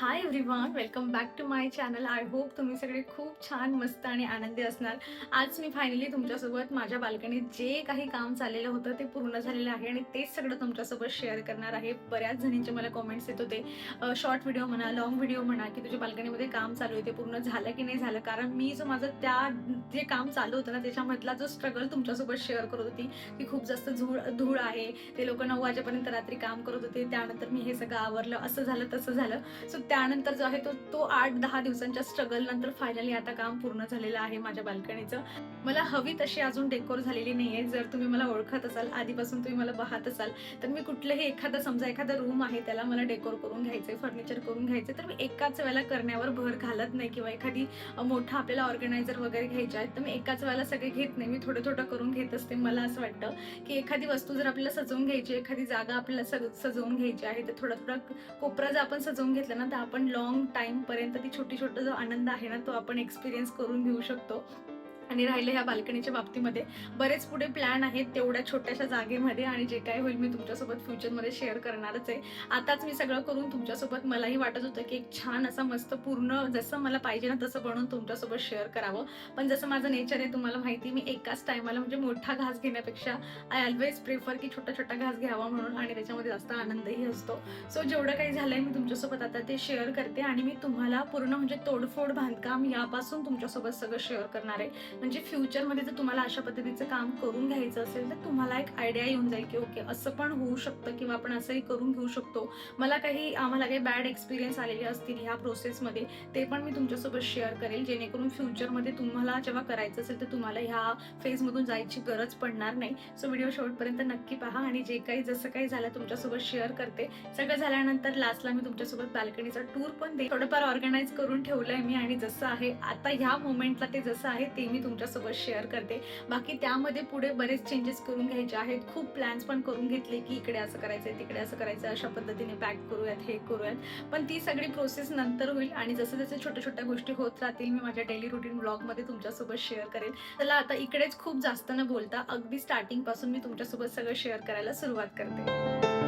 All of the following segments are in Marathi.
High everyone, welcome back to my channel. I hope तुम्ही सगळे खूप छान, मस्त आणि आनंदी असणार. आज मी फायनली तुमच्यासोबत माझ्या बाल्कनीत जे काही काम चाललेलं होतं ते पूर्ण झालेलं आहे आणि तेच सगळं तुमच्यासोबत शेअर करणार आहे. बऱ्याच जणींचे मला कमेंट्स येत होते, शॉर्ट व्हिडिओ म्हणा, लॉंग व्हिडिओ म्हणा, की तुझ्या बाल्कनीमध्ये काम चालू आहे ते पूर्ण झालं की नाही झालं. कारण मी जो माझं त्या जे काम चालू होतं ना त्याच्यामधला जो स्ट्रगल तुमच्यासोबत शेअर करत होती की खूप जास्त धूळ आहे. ते लोक 9 वाजेपर्यंत रात्री काम करत होते, त्यानंतर मी हे सगळं आवरलं, असं झालं तसं झालं. सो त्यानंतर जो आहे तो 8-10 दिवसांच्या स्ट्रगल नंतर फायनली आता काम पूर्ण झालेलं आहे माझ्या बाल्कनीचं. मला हवी तशी अजून डेकोर झालेली नाहीये. जर तुम्ही मला ओळखत असाल, आधीपासून तुम्ही मला पाहत असाल, तर मी कुठलंही एखादा रूम आहे त्याला मला डेकोर करून घ्यायचंय, फर्निचर करून घ्यायचंय, तर मी एकाच वेळेला करण्यावर भर घालत नाही. किंवा एखादी मोठा आपल्याला ऑर्गनायझर वगैरे घ्यायचे आहेत तर मी एकाच वेळेला सगळे घेत नाही, मी थोडं थोडं करून घेत असते. मला असं वाटतं की एखादी वस्तू जर आपल्याला सजवून घ्यायची, एखादी जागा आपल्याला सजवून घ्यायची आहे, तर थोडा थोडा कोपरा जर आपण सजवून घेतला ना, तर आपण लॉंग टाइम पर्यंत ती छोटी जो आनंद आहे ना तो आपण एक्सपिरियन्स करून घेऊ शकतो. आणि राहिले ह्या बाल्कनीच्या बाबतीमध्ये बरेच पुढे प्लॅन आहेत तेवढ्या छोट्याशा जागेमध्ये, आणि जे काय होईल मी तुमच्यासोबत फ्युचरमध्ये शेअर करणारच आहे. आताच मी सगळं करून तुमच्यासोबत मलाही वाटत होतं की एक छान असा मस्त पूर्ण जसं मला पाहिजे ना तसं बनवून तुमच्यासोबत शेअर करावं. पण जसं माझं नेचर आहे तुम्हाला माहिती, मी एकाच टायमाला म्हणजे मोठा घास घेण्यापेक्षा आय ऑलवेज प्रेफर की छोटा छोटा घास घ्यावा म्हणून, आणि त्याच्यामध्ये जास्त आनंदही असतो. सो जेवढं काही झालंय मी तुमच्यासोबत आता ते शेअर करते, आणि मी तुम्हाला पूर्ण म्हणजे तोडफोड बांधकाम यापासून तुमच्यासोबत सगळं शेअर करणार आहे. म्हणजे फ्युचरमध्ये जर तुम्हाला अशा पद्धतीचं काम करून घ्यायचं असेल तर तुम्हाला एक आयडिया येऊन जाईल की ओके असं पण होऊ शकतं किंवा आपण असंही करून घेऊ शकतो. आम्हाला काही बॅड एक्सपिरियन्स आलेले असतील ह्या प्रोसेसमध्ये, ते पण मी तुमच्यासोबत शेअर करेल, जेणेकरून फ्युचरमध्ये तुम्हाला जेव्हा करायचं असेल तर तुम्हाला ह्या फेजमधून जायची गरज पडणार नाही. सो व्हिडिओ शेवटपर्यंत नक्की पहा, आणि जे काही जसं काही झालं तुमच्यासोबत शेअर करते. सगळं झाल्यानंतर लास्टला मी तुमच्यासोबत बाल्कनीचा टूर पण देईन. थोडंफार ऑर्गनाईज करून ठेवलंय मी, आणि जसं आहे आता ह्या मोमेंटला ते जसं आहे ते मी तुमच्यासोबत शेअर करते. बाकी त्यामध्ये पुढे बरेच चेंजेस करून घ्यायचे आहेत. खूप प्लॅन्स पण करून घेतले की इकडे असं करायचंय, तिकडे असं करायचं, अशा पद्धतीने पॅक करूयात, हे करूयात. पण ती सगळी प्रोसेस नंतर होईल, आणि जसं जसं छोट्या छोट्या गोष्टी होत राहतील मी माझ्या डेली रुटीन ब्लॉगमध्ये तुमच्यासोबत शेअर करेल. चला आता इकडेच खूप जास्त न बोलता अगदी स्टार्टिंग पासून मी तुमच्यासोबत सगळं शेअर करायला सुरुवात करते.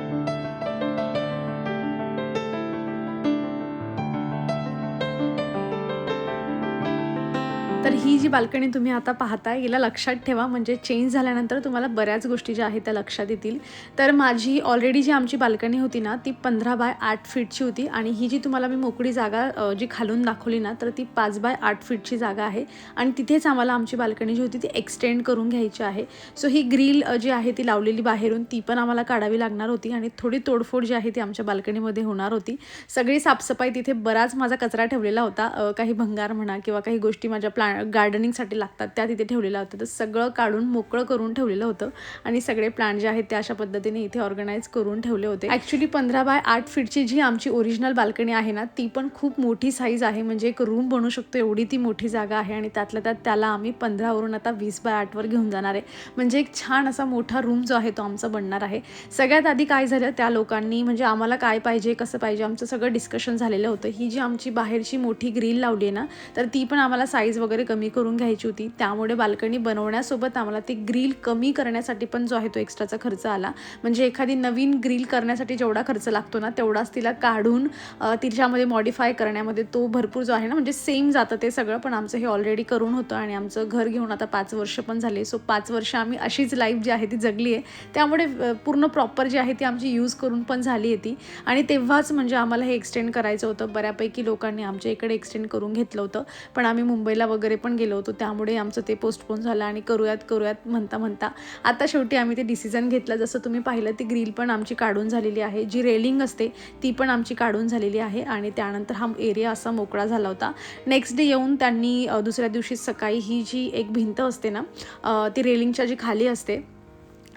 तर ही जी बाल्कनी तुम्ही आता पाहताय याला लक्षात ठेवा, म्हणजे चेंज झाल्यानंतर तुम्हाला बऱ्याच गोष्टी ज्या आहेत त्या लक्षात येतील. तर माझी ऑलरेडी जी आमची बाल्कनी होती ना ती 15 बाय 8 फीटची होती, आणि ही जी तुम्हाला मी मोकळी जागा जी खालून दाखवली ना तर ती 5 बाय 8 फीटची जागा आहे, आणि तिथेच आम्हाला आमची बाल्कनी जी होती ती एक्सटेंड करून घ्यायची आहे. सो ही ग्रिल जी आहे ती लावलेली बाहेरून ती पण आम्हाला काढावी लागणार होती, आणि थोडी तोडफोड जी आहे ती आमच्या बाल्कनीमध्ये होणार होती. सगळी साफसफाई, तिथे बराच माझा कचरा ठेवलेला होता, काही भंगार म्हणा किंवा काही गोष्टी माझ्या गार्डनिंगसाठी लागतात त्या तिथे ठेवलेल्या होत्या, तर सगळं काढून मोकळं करून ठेवलेलं होतं, आणि सगळे प्लांट जे आहेत ते अशा पद्धतीने इथे ऑर्गनाईज करून ठेवले होते. ॲक्च्युली 15 बाय 8 फीटची जी आमची ओरिजिनल बाल्कनी आहे ना ती पण खूप मोठी साईज आहे, म्हणजे एक रूम बनू शकतो एवढी ती मोठी जागा आहे, आणि त्यातल्या त्यात त्याला आम्ही 15 वरून आता 20 बाय 8 वर घेऊन जाणार आहे. म्हणजे एक छान असा मोठा रूम जो आहे तो आमचा बनणार आहे. सगळ्यात आधी काय झालं, त्या लोकांनी म्हणजे आम्हाला काय पाहिजे, कसं पाहिजे, आमचं सगळं डिस्कशन झालेलं होतं. ही जी आमची बाहेरची मोठी ग्रिल लावली आहे ना तर ती पण आम्हाला साईज वगैरे कमी करून घ्यायची होती, त्यामुळे बाल्कनी बनवण्यासोबत आम्हाला ती ग्रिल कमी करण्यासाठी पण जो आहे तो एक्स्ट्राचा खर्च आला. म्हणजे एखादी नवीन ग्रिल करण्यासाठी जेवढा खर्च लागतो ना तेवढाच तिला काढून तिच्यामध्ये मॉडिफाय करण्यामध्ये तो भरपूर जो आहे ना, म्हणजे सेम जातं ते सगळं. पण आमचं हे ऑलरेडी करून होतं, आणि आमचं घर घेऊन आता 5 वर्ष पण झाले. सो 5 वर्ष आम्ही अशीच लाईफ जी आहे ती जगली आहे, त्यामुळे पूर्ण प्रॉपर जी आहे ती आमची यूज करून पण झाली आहे ती. आणि तेव्हाच म्हणजे आम्हाला हे एक्सटेंड करायचं होतं. बऱ्यापैकी लोकांनी आमच्या इकडे एक्सटेंड करून घेतलं होतं, पण आम्ही मुंबईला वगैरे पण गेलो होतो, त्यामुळे आमचं ते पोस्टपोन झालं, आणि करूयात म्हणता आता शेवटी आम्ही ते डिसिजन घेतलं. जसं तुम्ही पाहिलं ती ग्रिल पण आमची काढून झालेली आहे, जी रेलिंग असते ती पण आमची काढून झालेली आहे, आणि त्यानंतर हा एरिया असा मोकळा झाला होता. नेक्स्ट डे येऊन त्यांनी दुसऱ्या दिवशी सकाळी ही जी एक भिंत असते ना ती रेलिंगच्या जी खाली असते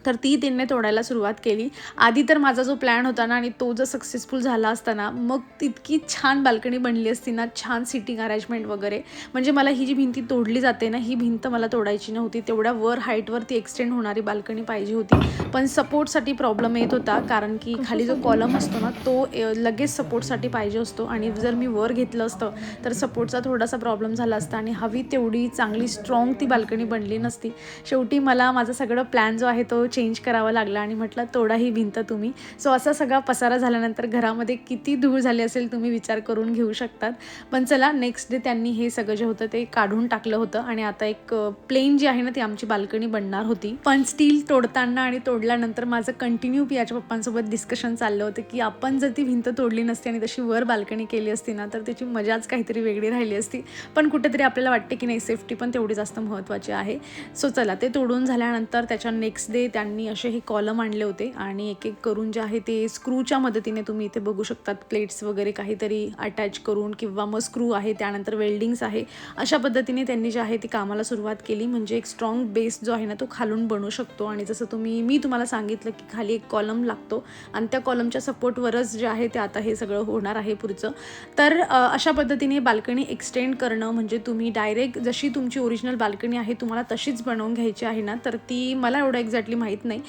तर ती त्यांनी तोडायला सुरुवात केली. आधी तर माझा जो प्लॅन होता ना आणि तो जर सक्सेसफुल झाला असता ना मग इतकी छान बाल्कनी बनली असती ना, छान सिटिंग अरेंजमेंट वगैरे. म्हणजे मला ही जी भिंती तोडली जाते ना ही भिंत मला तोडायची नव्हती, तेवढ्या वर हाईटवर ती एक्सटेंड होणारी बाल्कनी पाहिजे होती. पण सपोर्टसाठी प्रॉब्लेम येत होता, कारण की खाली जो कॉलम असतो ना तो लगेच सपोर्टसाठी पाहिजे असतो, आणि जर मी वर घेतलं असतं तर सपोर्टचा थोडासा प्रॉब्लेम झाला असता आणि हवी तेवढी चांगली स्ट्रॉंग ती बाल्कनी बनली नसती. शेवटी मला माझा सगळं प्लॅन जो आहे तो चेंज करावा लागला आणि म्हटलं तोडा ही भिंत तुम्ही. सो असा सगळा पसारा झाल्यानंतर घरामध्ये किती धूळ झाली असेल तुम्ही विचार करून घेऊ शकतात. पण चला नेक्स्ट डे त्यांनी हे सगळं जे होतं ते काढून टाकलं होतं आणि आता एक प्लेन जी आहे ना ती आमची बाल्कनी बनणार होती. पण स्टील तोडताना आणि तोडल्यानंतर माझं कंटिन्यू पियाच्या पप्पांसोबत डिस्कशन चाललं होतं की आपण जर ती भिंत तोडली नसती आणि तशी वर बाल्कनी केली असती ना तर त्याची मजाच काहीतरी वेगळी राहिली असती. पण कुठेतरी आपल्याला वाटते की नाही सेफ्टी पण तेवढी जास्त महत्त्वाची आहे. सो चला ते तोडून झाल्यानंतर त्याच्या नेक्स्ट डे त्यांनी असे हे कॉलम आणले होते आणि एक एक करून जे आहे ते स्क्रूच्या मदतीने तुम्ही इथे बघू शकतात प्लेट्स वगैरे काहीतरी अटॅच करून किंवा मग स्क्रू आहे त्यानंतर वेल्डिंग्स आहे अशा पद्धतीने त्यांनी जे आहे ती कामाला सुरुवात केली. म्हणजे एक स्ट्रॉंग बेस जो आहे ना तो खालून बनू शकतो आणि जसं मी तुम्हाला सांगितलं की खाली एक कॉलम लागतो आणि त्या कॉलमच्या सपोर्टवरच जे आहे ते आता हे सगळं होणार आहे पुढचं. तर अशा पद्धतीने बाल्कनी एक्सटेंड करणं म्हणजे तुम्ही डायरेक्ट जशी तुमची ओरिजिनल बाल्कनी आहे तुम्हाला तशीच बनवून घ्यायची आहे ना तर ती मला एवढं एक्झॅक्टली माहीत नाही.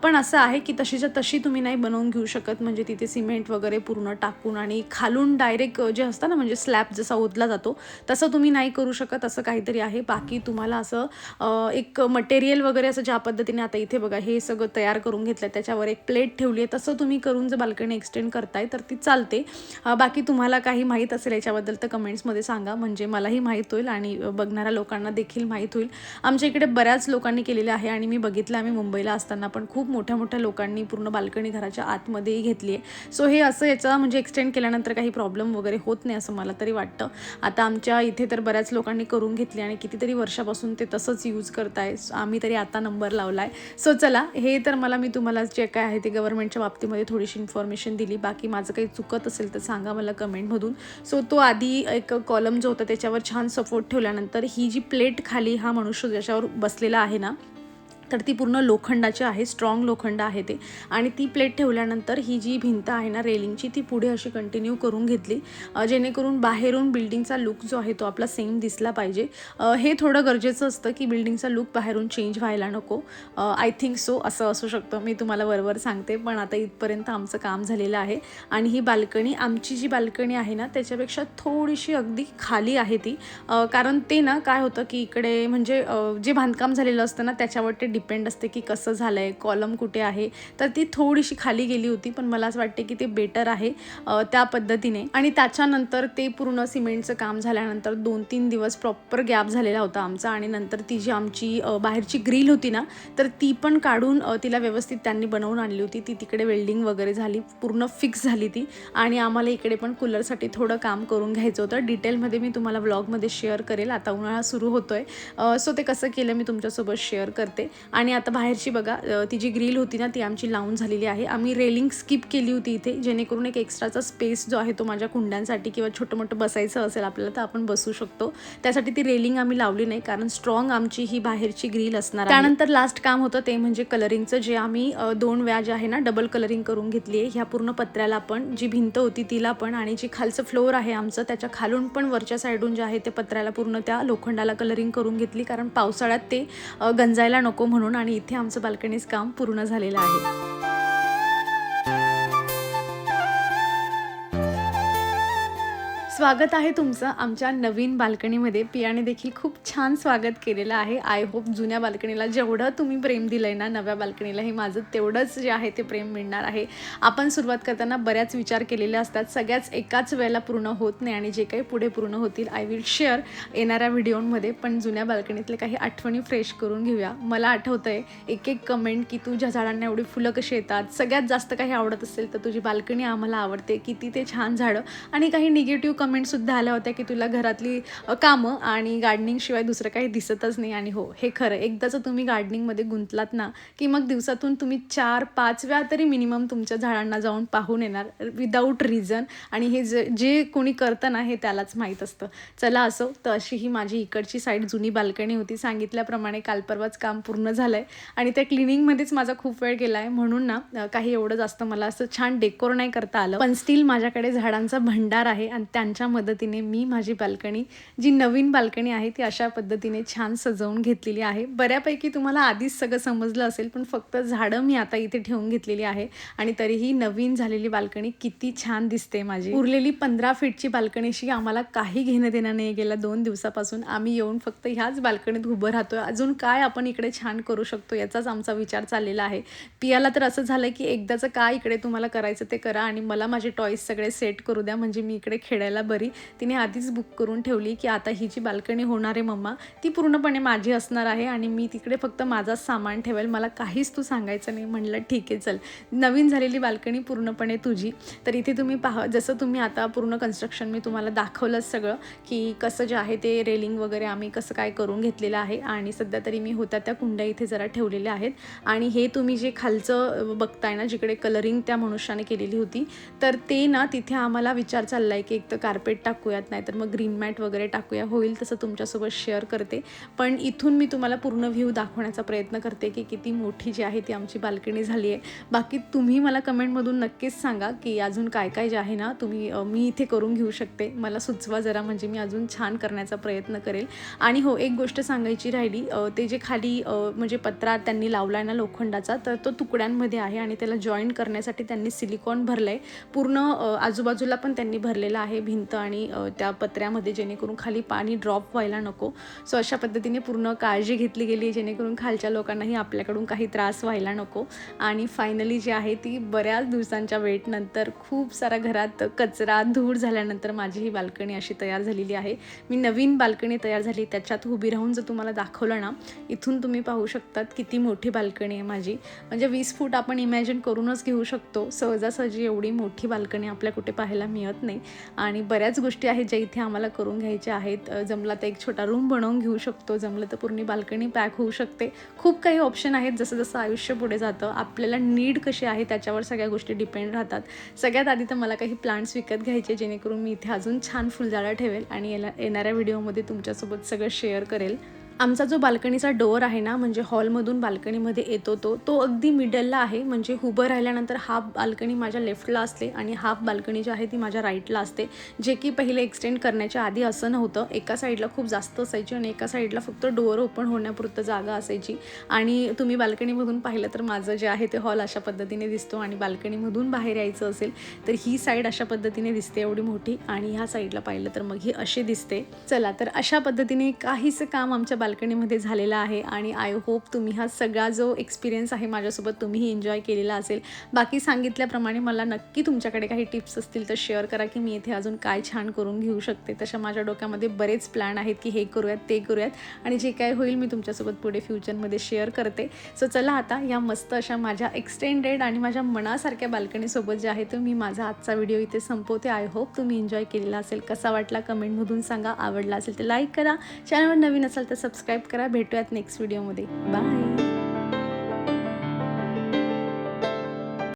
पण असं आहे की तशीच्या तशी तुम्ही नाही बनवून घेऊ शकत. म्हणजे तिथे सिमेंट वगैरे पूर्ण टाकून आणि खालून डायरेक्ट जे असतं ना म्हणजे स्लॅब जसा ओतला जातो तसं तुम्ही नाही करू शकत. असं काहीतरी आहे. बाकी तुम्हाला असं एक मटेरियल वगैरे असं ज्या पद्धतीने आता इथे बघा हे सगळं तयार करून घेतलं त्याच्यावर एक प्लेट ठेवली आहे तसं तुम्ही करून जर बाल्कनी एक्सटेंड करताय तर ती चालते. बाकी तुम्हाला काही माहीत असेल याच्याबद्दल तर कमेंट्समध्ये सांगा म्हणजे मलाही माहीत होईल आणि बघणाऱ्या लोकांना देखील माहीत होईल. आमच्या इकडे बऱ्याच लोकांनी केलेलं आहे आणि मी बघितलं आम्ही मुंबईला असताना पण खूप मोठ्या मोठ्या लोकांनी पूर्ण बाल्कनी घराच्या आतमध्येही घेतली आहे. सो हे असं याचा म्हणजे एक्सटेंड केल्यानंतर काही प्रॉब्लेम वगैरे होत नाही असं मला तरी वाटतं. आता आमच्या इथे तर बऱ्याच लोकांनी करून घेतली आणि कितीतरी वर्षापासून ते तसंच यूज करताय. आम्ही तरी आता नंबर लावला आहे. सो चला हे तर मी तुम्हाला जे काय आहे ते गव्हर्नमेंटच्या बाबतीमध्ये थोडीशी इन्फॉर्मेशन दिली. बाकी माझं काही चुकत असेल तर सांगा मला कमेंटमधून. सो तो आधी एक कॉलम जो होता त्याच्यावर छान सपोर्ट ठेवल्यानंतर ही जी प्लेट खाली हा मनुष्य ज्याच्यावर बसलेला आहे ना तर ती पूर्ण लोखंडाची आहे. स्ट्रॉंग लोखंड आहे ते आणि ती प्लेट ठेवल्यानंतर ही जी भिंत आहे ना रेलिंगची ती पुढे अशी कंटिन्यू करून घेतली जेणेकरून बाहेरून बिल्डिंगचा लुक जो आहे तो आपला सेम दिसला पाहिजे. हे थोडं गरजेचं असतं की बिल्डिंगचा लुक बाहेरून चेंज व्हायला नको. आय थिंक सो असं असू शकतं. मी तुम्हाला वरवर सांगते पण आता इथपर्यंत आमचं काम झालेलं आहे. आणि ही बाल्कनी आमची जी बाल्कनी आहे ना त्याच्यापेक्षा थोडीशी अगदी खाली आहे ती. कारण ते ना काय होतं की इकडे म्हणजे जे बांधकाम झालेलं असतं ना त्याच्यावर ते डिपेंड असते की कसं झालं आहे कॉलम कुठे आहे. तर ती थोडीशी खाली गेली होती पण मला असं वाटते की ते बेटर आहे त्या पद्धतीने. आणि त्याच्यानंतर ते पूर्ण सिमेंटचं काम झाल्यानंतर 2-3 दिवस प्रॉपर गॅप झालेला होता आमचा आणि नंतर ती जी आमची बाहेरची ग्रिल होती ना तर ती पण काढून तिला व्यवस्थित त्यांनी बनवून आणली होती. ती तिकडे वेल्डिंग वगैरे झाली पूर्ण फिक्स झाली ती. आणि आम्हाला इकडे पण कूलरसाठी थोडं काम करून घ्यायचं होतं. डिटेलमध्ये मी तुम्हाला व्लॉगमध्ये शेअर करेल. आता उन्हाळा सुरू होतोय सो ते कसं केलं मी तुमच्यासोबत शेअर करते. आणि आता बाहेरची बघा ती जी ग्रिल होती ना ती आमची लावून झालेली आहे. आम्ही रेलिंग स्किप केली होती इथे जेणेकरून एक एक्स्ट्राचा स्पेस जो आहे तो माझ्या कुंड्यांसाठी किंवा छोटं मोठं बसायचं असेल आपल्याला तर आपण बसू शकतो. त्यासाठी ती रेलिंग आम्ही लावली नाही कारण स्ट्रॉंग आमची ही बाहेरची ग्रिल असणार आहे. त्यानंतर लास्ट काम होतं ते म्हणजे कलरिंगचं जे आम्ही 2 वेळा जे आहे ना डबल कलरिंग करून घेतली आहे. ह्या पूर्ण पत्र्याला पण जी भिंत होती तिला पण आणि जी खालचं फ्लोअर आहे आमचं त्याच्या खालून पण वरच्या साईडून जे आहे ते पत्र्याला पूर्ण त्या लोखंडाला कलरिंग करून घेतली कारण पावसाळ्यात ते गंजायला नको म्हणून. आणि इथे आमचं बाल्कनीज काम पूर्ण झालेलं आहे. स्वागत आहे तुमचं आमच्या नवीन बाल्कनीमध्ये. पियाने देखील खूप छान स्वागत केलेलं आहे. आय होप जुन्या बाल्कनीला जेवढं तुम्ही प्रेम दिलंय ना नव्या बाल्कनीलाही माझं तेवढंच जे आहे ते प्रेम मिळणार आहे. आपण सुरुवात करताना बऱ्याच विचार केलेले असतात सगळ्याच एकाच वेळेला पूर्ण होत नाही आणि जे काही पुढे पूर्ण होतील आय विल शेअर येणाऱ्या व्हिडिओमध्ये. पण जुन्या बाल्कनीतले काही आठवणी फ्रेश करून घेऊया. मला आठवतंय एक कमेंट की तुझ्या झाडांना एवढी फुलं कशी येतात. सगळ्यात जास्त काही आवडत असेल तर तुझी बाल्कनी आम्हाला आवडते किती ते छान झाडं. आणि काही निगेटिव्ह कमेंटसुद्धा आल्या होत्या की तुला घरातली कामं आणि गार्डनिंग शिवाय दुसरं काही दिसतच नाही. आणि हो हे खरं एकदाचं तुम्ही गार्डनिंगमध्ये गुंतलात ना की मग दिवसातून तुम्ही 4-5 वेळा तरी मिनिमम तुमच्या झाडांना जाऊन पाहून येणार विदाऊट रिझन. आणि हे जे कोणी करतं ना हे त्यालाच माहीत असतं. चला असो तर अशी ही माझी इकडची साईड जुनी बाल्कनी होती. सांगितल्याप्रमाणे काल परवाच काम पूर्ण झालं आहे आणि त्या क्लिनिंगमध्येच माझा खूप वेळ गेला आहे म्हणून ना काही एवढं जास्त मला असं छान डेकोर नाही करता आलं. पण स्टील माझ्याकडे झाडांचा भंडार आहे आणि टिप्सांच्या मदतीने मी माझी बाल्कनी, जी नवीन बाल्कनी आहे ती अशा पद्धतीने छान सजवून घेतलेली आहे. बऱ्यापैकी तुम्हाला आधीच सगळं समजलं असेल, पण फक्त झाडं मी आता इथे ठेवून घेतलेली आहे आणि तरीही नवीन झालेली बाल्कनी किती छान दिसते माझी. उरलेली 15 फीटची बाल्कनीशी आम्हाला काही घेणं देणं नाही. गेल्या 2 दिवसापासून आम्ही येऊन फक्त ह्याच बाल्कनीत उभं राहतोय. अजून काय आपण इकडे छान करू शकतो याचाच आमचा विचार चाललेला आहे. पियाला तर असं झालं की एकदाचं काय इकडे तुम्हाला करायचं ते करा आणि मला माझे टॉयज सगळे सेट करू द्या, म्हणजे मी इकडे खेळायला बरी. तिने आधीच बुक करून ठेवली की आता ही जी बाल्कनी होणार आहे मम्मा, ती पूर्णपणे माझी असणार आहे आणि मी तिकडे फक्त माझाच सामान ठेवेल, मला काहीच तू सांगायचं नाही. म्हणलं ठीक आहे चल, नवीन झालेली बाल्कनी पूर्णपणे तुझी. तर इथे तुम्ही पहा, जसं तुम्ही आता पूर्ण कन्स्ट्रक्शन मी तुम्हाला दाखवलंच सगळं की कसं जे आहे ते रेलिंग वगैरे आम्ही कसं काय करून घेतलेलं आहे. आणि सध्या तरी मी होत्या त्या कुंड्या इथे जरा ठेवलेल्या आहेत. आणि हे तुम्ही जे खालचं बघताय ना, जिकडे कलरिंग त्या मनुष्याने केलेली होती, तर ते ना तिथे आम्हाला विचार चालला आहे की एक तर कार्पेट टाकूयात, नाहीतर मग ग्रीन मॅट वगैरे टाकूया. होईल तसं तुमच्यासोबत शेअर करते, पण इथून मी तुम्हाला पूर्ण व्ह्यू दाखवण्याचा प्रयत्न करते की किती मोठी जी आहे ती आमची बाल्कनी झाली आहे. बाकी तुम्ही मला कमेंटमधून नक्कीच सांगा की अजून काय काय जे आहे ना तुम्ही मी इथे करून घेऊ शकते, मला सुचवा जरा, म्हणजे मी अजून छान करण्याचा प्रयत्न करेल. आणि हो, एक गोष्ट सांगायची राहिली, ते जे खाली म्हणजे पत्रा त्यांनी लावला आहे ना लोखंडाचा, तर तो तुकड्यांमध्ये आहे आणि त्याला जॉईन करण्यासाठी त्यांनी सिलिकॉन भरलं आहे. पूर्ण आजूबाजूला पण त्यांनी भरलेलं आहे भिंत आणि त्या पत्र्यामध्ये, जेणेकरून खाली पाणी ड्रॉप व्हायला नको. सो अशा पद्धतीने पूर्ण काळजी घेतली गेली, जेणेकरून खालच्या लोकांनाही आपल्याकडून काही त्रास व्हायला नको. आणि फायनली जी आहे ती बऱ्याच दिवसांच्या वेटनंतर, खूप सारा घरात कचरा धूळ झाल्यानंतर माझी ही बाल्कनी अशी तयार झालेली आहे. मी नवीन बाल्कनी तयार झाली त्याच्यात उभी राहून जर तुम्हाला दाखवलं ना, इथून तुम्ही पाहू शकतात किती मोठी बाल्कनी आहे माझी. म्हणजे 20 फूट आपण इमॅजिन करूनच घेऊ शकतो. सहजासहजी एवढी मोठी बाल्कनी आपल्या कुठे पाहायला मिळत नाही. आणि बऱ्याच गोष्टी आहेत ज्या इथे आम्हाला करून घ्यायच्या आहेत. जमला तर एक छोटा रूम बनवून घेऊ शकतो, जमलं तर पूर्ण बाल्कनी पॅक होऊ शकते. खूप काही ऑप्शन आहेत. जसं जसं आयुष्य पुढे जातं, आपल्याला नीड कशी आहे त्याच्यावर सगळ्या गोष्टी डिपेंड राहतात. सगळ्यात आधी तर मला काही प्लांट्स विकत घ्यायचे, जेणेकरून मी इथे अजून छान फुलझाडं ठेवेल आणि येणाऱ्या व्हिडिओमध्ये तुमच्यासोबत सगळं शेअर करेल. आमचा जो बाल्कनीचा डोअर आहे ना, म्हणजे हॉलमधून बाल्कनीमध्ये येतो तो अगदी मिडलला आहे. म्हणजे उभं राहिल्यानंतर हाफ बाल्कनी माझ्या लेफ्टला असते आणि हाफ बाल्कनी जी आहे ती माझ्या राईटला असते. जे की पहिले एक्सटेंड करण्याच्या आधी असं नव्हतं. एका साईडला खूप जास्त असायची आणि एका साईडला फक्त डोअर ओपन होण्यापुरतं जागा असायची. आणि तुम्ही बाल्कनीमधून पाहिलं तर माझं जे आहे ते हॉल अशा पद्धतीने दिसतो. आणि बाल्कनीमधून बाहेर यायचं असेल तर ही साईड अशा पद्धतीने दिसते एवढी मोठी, आणि ह्या साईडला पाहिलं तर मग ही अशी दिसते. चला, तर अशा पद्धतीने काहीच काम आमच्या बाल्कनीमध्ये झालेला आहे. आणि आय होप तुम्ही हा सगळा जो एक्सपिरियन्स आहे माझ्यासोबत तुम्हीही एन्जॉय केलेला असेल. बाकी सांगितल्याप्रमाणे मला नक्की तुमच्याकडे काही टिप्स असतील तर शेअर करा की मी इथे अजून काय छान करून घेऊ शकते. तशा माझ्या डोक्यामध्ये बरेच प्लॅन आहेत की हे करूयात ते करूयात, आणि जे काय होईल मी तुमच्यासोबत पुढे फ्युचरमध्ये शेअर करते. सो चला, आता या मस्त अशा माझ्या एक्सटेंडेड आणि माझ्या मनासारख्या बाल्कनीसोबत जे आहे तर मी माझा आजचा व्हिडिओ इथे संपवते. आय होप तुम्ही एन्जॉय केलेला असेल. कसा वाटला कमेंटमधून सांगा. आवडला असेल तर लाईक करा, चॅनलवर नवीन असाल तर सबस्क्राईब करा. भेटूयात नेक्स्ट व्हिडिओमध्ये. बाय.